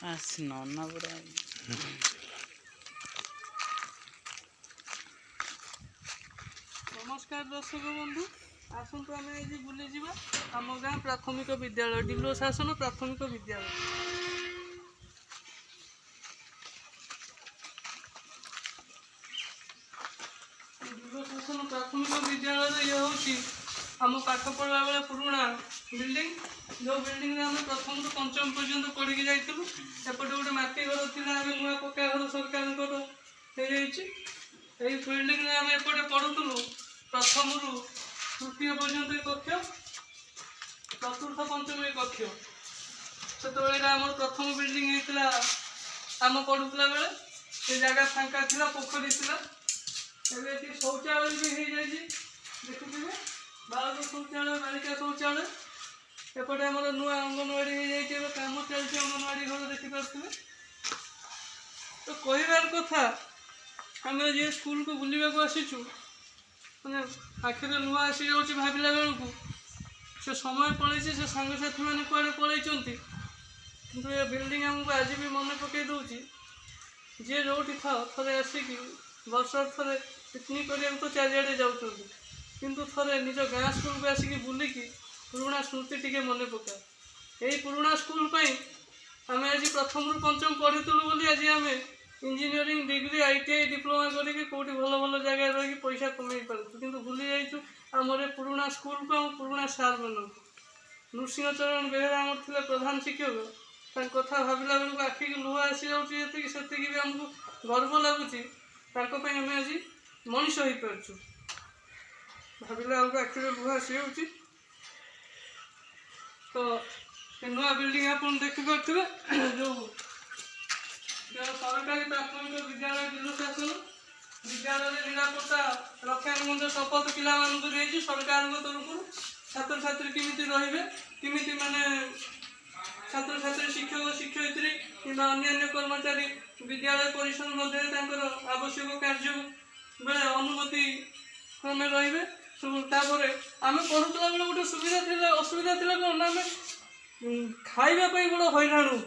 नमस्कार दर्शक बंधु आसतु आम आज बुली जा आम गाँ प्राथमिक विद्यालय डिलो शासन प्राथमिक विद्यालय डिलो शासन प्राथमिक विद्यालय ये हूँ आम पाठ पढ़ा बेले पुराणा बिल्डिंग जो बिल्डिंग आम प्रथम रु पंचम पर्यंत पढ़ी जाइलु एपटे गोटे मटी घर था नुआ पक्का घर सरकार यही बिल्डिंग आम एपटे पढ़ुलु प्रथम रु तृतीय पर्यंत कक्ष चतुर्थ पंचम कक्ष से आम प्रथम बिल्डिंग होता आम पढ़ुला बेले से जगह फांका था पोखरी था ये शौचालय भी हो जाए देखुए बालक शौचालय बालिका शौचालय एपटे आम नुआ अंगनवाड़ी हो जाए कम चलती अंगनवाड़ी घर देखिपे तो कहबार कथा आम जे स्कूल को बुलवाक आसीचु मैंने आखिर नुआ आसी जाऊँगी भाविला बेलू से समय पलि से सांगसाथी मैंने कड़े पलि किंतु ये बिल्डिंग आमको आज भी मन पकई दूची जी जो था थे आसिकी वर्ष थे पिकनिक करने तो चारिड़े जाऊँ किंतु थे निज गाँ स्कूल को आसिकी बुलिकी पुराणा स्मृति टी मन पका यही पुराणा स्कूल आम आज प्रथम रु पंचम पढ़ीलु बोली आज आम इंजीनियरिंग डिग्री ITI डिप्लोमा करके कौटी भल भल जगह रही पैसा कमे पार्छु किंतु भूली जाइछु आमर पुराणा स्कूल को आम पुराणा सार मान नृसिंहचरण बेहरा आम थे प्रधान शिक्षक कथा भाविला बेलू आखि लुह आसी जाती से भी आमको गर्व लगुच आम आज मनीष हो पार्छु भाविला बेलू आखिर लुह आसी जाऊँगी तो नुआ बिल्डिंग आप देखिपे जो सरकारी प्राथमिक विद्यालय डिलो शासन विद्यालय निरापत्ता रक्षा निमंत्रण शपथ पाई सरकार तरफ छात्र छात्री किमिति रहिबे किमिति माने छात्र छात्री शिक्षक शिक्षयित्री कि अन्य कर्मचारी विद्यालय परिसर मध्य आवश्यक कार्य बेले अनुमति क्रमे रहिबे सब आम पढ़ुला बेले गोटे सुविधा थी असुविधा थी कौन आम खावाई बड़ा हैरान हो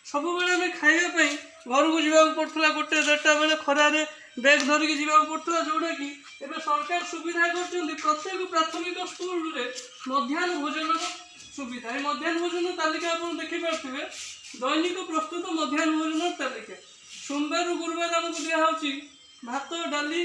सब बेले खावाई घर को जावाक पड़ता गोटे देढ़टा बेले खरारे बैग धरिकी जावाक पड़ता जोटा कि एवं सरकार सुविधा कर प्रत्येक प्राथमिक स्कूल रे मध्याह्न भोजन सुविधा मध्याह्न भोजन तालिका आप देखिपे दैनिक प्रस्तुत मध्याह्न भोजन तालिका सोमवार गुरुवार आमको दिखाई भात डाली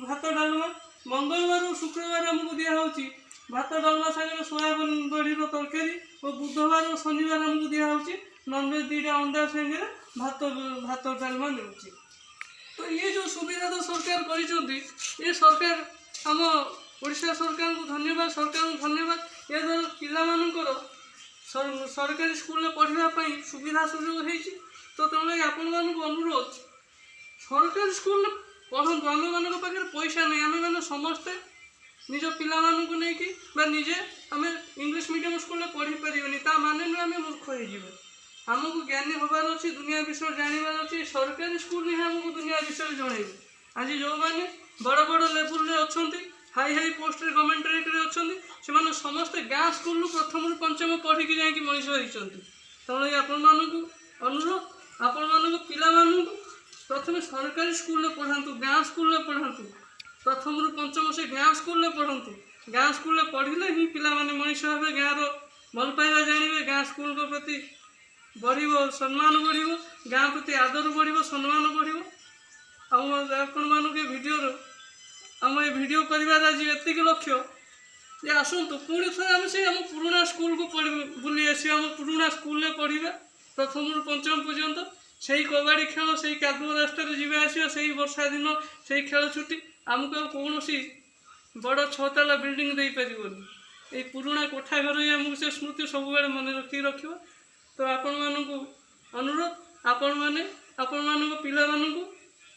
भात डालमा मंगलवार शुक्रवार आमको दिखाई भात डालमा सागर सोयाबीन बड़ीर तरकारी और बुधवार और शनिवार आमको दिखाई नॉनवेज दीटा अंडा सागर भात भात डालमा मिलूँ तो ये जो सुविधा तो सरकार कर सरकार आम ओडिशा सरकार को धन्यवाद सरकार को धन्यवाद या द्वारा पिलामानकर सरकारी स्कूल पढ़ाई सुविधा सुजोग होती तो तेनाली आपण अनुरोध सरकारी स्कूल पढ़ु आम मान पाखे पैसा नहीं आम मैंने समस्ते निज पिलामानू नहीं निजे आम इंग्लिश मीडियम स्कूल पढ़ी पारे ता माने नुह आम मूर्ख हो आमको ज्ञानी हबार अच्छी दुनिया विषय जानवर अच्छी सरकारी स्कूल ही आमको दुनिया विषय जन आज जो मैंने बड़ बड़ लेवल अच्छा हाई हाई पोस्ट गवर्नमेंट अच्छा से समस्ते गाँ स्कूल प्रथम रु पंचम पढ़ी जाकि मनीष होती तेणु आपण अनुरोध आपण पिला प्रथम सरकारी स्कूल पढ़ातु गाँ स्कूल पढ़ातु प्रथम रु पंचम से गाँ स्कूल पढ़ातु गाँ स्कूल पढ़ले ही पिला मनीष हे गाँव भल पाइबा जानवे गाँ स्कूल प्रति बढ़ सम्मान बढ़ गाँ प्रति आदर बढ़ सम्मान बढ़ आपण मानक भिडियो आम ये भिडियो कर आज एति लक्ष्य जे आसतु पुणी थे आम से आम पुराणा स्कूल को बुली आस पुराणा स्कूल पढ़ा प्रथम रु पंचम पर्यंत से कबाड़ी खेल से कादुआ रास्ता जावा आसा से वर्षा दिन से खेल छुट्टी आमको कौन बड़ छताला बिल्डिंग दे पारन ये पुराणा कोठा घर ही आमको से स्मृति सब मन रखी रखा तो आपण मानक अनुरोध आपण मान पिला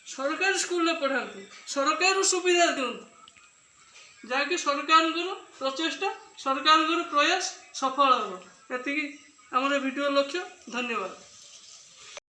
सरकारी स्कूल पढ़ातु सरकार सुविधा दिंतु जहाँकि सरकार प्रचेषा सरकार प्रयास सफल हम ये आम भिडियो लक्ष्य धन्यवाद।